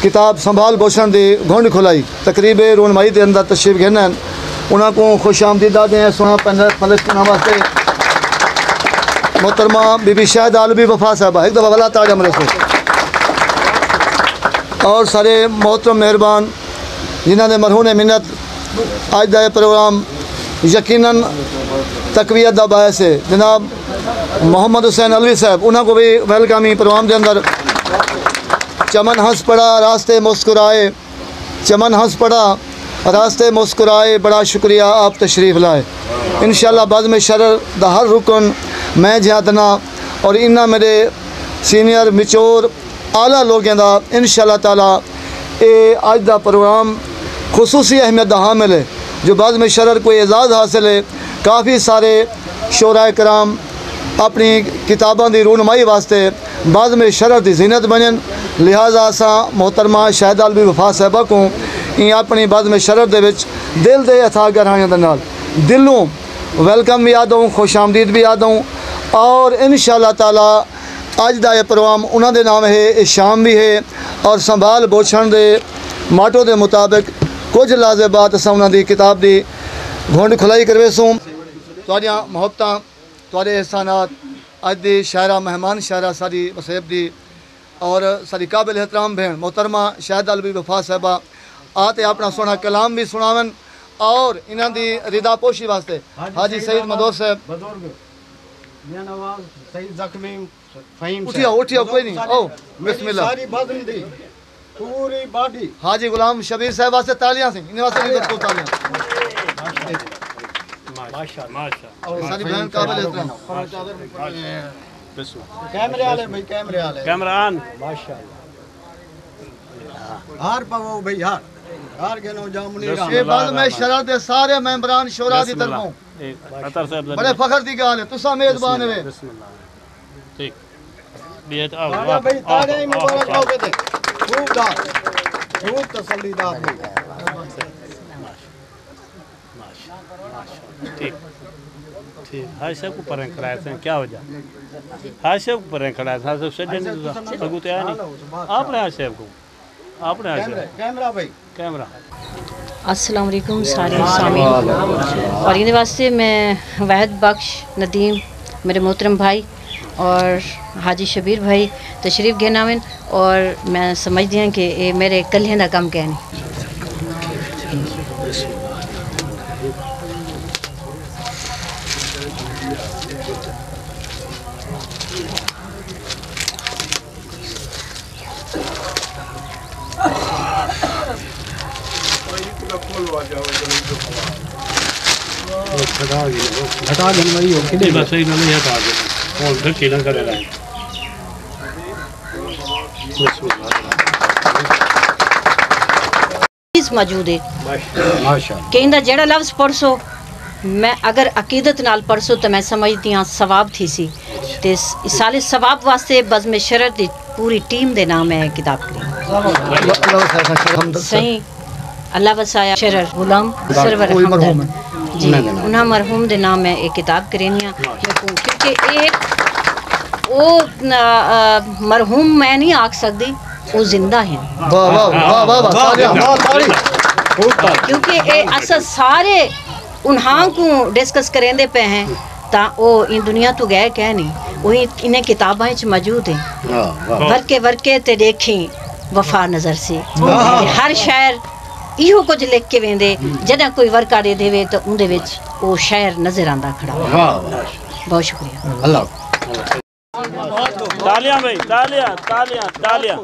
किताब संभाल बोशन की घुंड खुलाई तकरीब रोनमाई के अंदर तशरीफ घेना उन्होंने को खुश आमदीदा दें सोना फलस्तीन वास्ते मोहतरमा बीबी शाहिद आलवी वफा साहबा एक दफ़ा वाला ताज अमर से और सारे मोहतरम मेहरबान जिन्होंने मरहून मिन्नत अज का प्रोग्राम यकीनन तकवीयत का बायस है जनाब मोहम्मद हुसैन अलवी साहब उन्होंने को भी वेलकम प्रोग्राम के अंदर चमन हंस पड़ा रास्ते मुस्कुराए चमन हंस पड़ा रास्ते मुस्कुराए बड़ा शुक्रिया आप तशरीफ़ लाए इंशाअल्लाह बज़्म में शरर दा हर रुकन मैं ज्यादना और इन्ना मेरे सीनियर मिचोर आला लोगों का इंशाअल्लाह ताला ये अज का प्रोग्राम खुसूसी अहमियत का हामिल है जो बज़्म में शरर कोई एजाज़ हासिल है काफ़ी सारे शोरा कराम अपनी किताबों की रूनमाई वास्ते बज़्म में शरर की जीनत बनन लिहाजा असा मोहतरमा शाहिद आलवी वफा साहबा को अपनी बज़्म में शरर दे विच दिल दे अथा गहराइयों के नाल दिलों वेलकम भी याद दूँ खुश आमदीद भी याद दूँ और इंशाअल्लाह ताला अज का यह प्रोग्राम उन्होंने नाम है ये शाम भी है और संभाल बोछण के माटो के मुताबिक कुछ लाजेबात अस उन्होंने किताब की घुंड खुलाई करवेसूँ तुहाड़ियां मुहब्बतां तुहाड़े एहसानात अज की शायरा मेहमान शायरा सारी वसेब की और सारी काबिल एहतराम भेण मोहतरमा शाहिद आलवी वफा साहबा आते अपना सोना कलाम भी सुनावन और इन्हां दी रिदा पोशी वास्ते हाजी सईद मदोर साहब उठियो उठियो कोई नहीं ओ बिस्मिल्लाह सारी बज़्म दी पूरी बॉडी हाजी गुलाम शबीर साहब वास्ते तालियां सी इन वास्ते भी को तालियां माशाअल्लाह और सारी बहन काबिल एहतराम कैमरे वाले भाई कैमरे वाले कैमरा ऑन माशाअल्लाह हार पावो भाई हार के नो जामुनी ये बाद में शरर दे सारे मेंबरान शोरा दी तरफों बड़े फखर दी गाल है तुसा मेजबान है ठीक बियत आओ भाई तारे मुबारक हो के खूब दाद खूब तसल्लीदार ठीक ठीक हर सब को परें कराया था क्या हो जा हर सब को परें कराया था सब सजन अगु तो आया नहीं आपने हर सब को आपने कैमरा भाई कैमरा अस्सलाम वालेकुम सारे सामीन और इनके वास्ते मैं वाहिद बख्श नदीम मेरे मोहतरम भाई और हाजी शबीर भाई तशरीफ़ घेनावन और मैं समझती हूँ कि ये मेरे कल्हे का कम कहने हटा देने वाली हो कि बस सही नहीं हटा दे और घर केला करेगा चीज़ मौजूद है माशाअल्लाह कि इंदा जेड़ा लफ्ज़ पढ़सो मैं अगर अकीदत नाल पढ़सो तो मैं समझती हाँ सवाब थी सी ते साले सवाब वास्ते बज़्म में शरर दी पूरी टीम दे नाम है किताब की सही अल्लाह वसाया शरर गुलाम सरवर हमदर्द जी उन्हें मरहूम दे नाम है एक किताब करेनिया क्योंकि एक वो मरहूम मैं नहीं आख सकती वो जिंदा है क्योंकि अस सारे उन्हां को डिस्कस करेंदे पे हैं ता वो इन दुनिया तो गए कह नहीं वही इन्हें किताबां मौजूद हैं वर्के ते देखी वफा नज़र से हर शायर इहो कुछ लिख के वेंदे जदा कोई वर्का दे देवे तो उनदे विच वो शायर नजर आंदा खड़ा बहुत शुक्रिया अल्लाह तालियां भाई तालियां तालियां तालियां